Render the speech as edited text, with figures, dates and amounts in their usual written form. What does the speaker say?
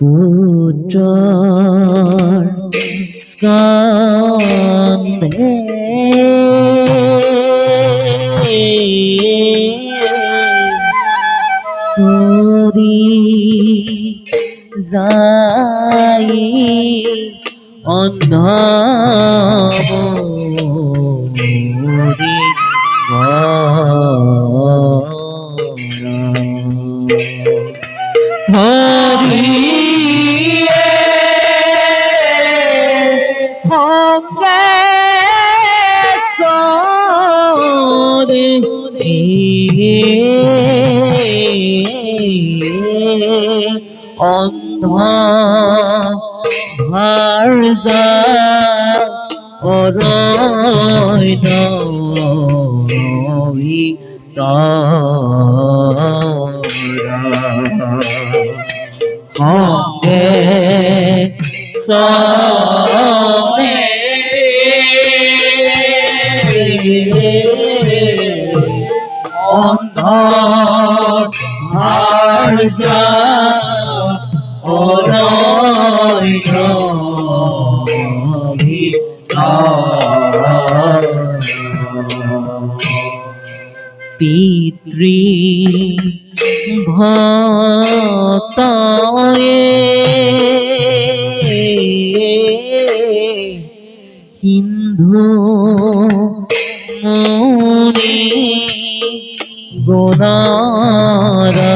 পুত্ৰৰ স্কন্ধে চৰি যায় অন্ধ হরিয়ে সঙ্গেশ্বরে অন্ধ ভার্যা অরণ্য সঙ্গে সনে অন্ধ ভার্যা অরণ্য পিতৃ ভক্তয়ে হিন্দু মুনি গুণরা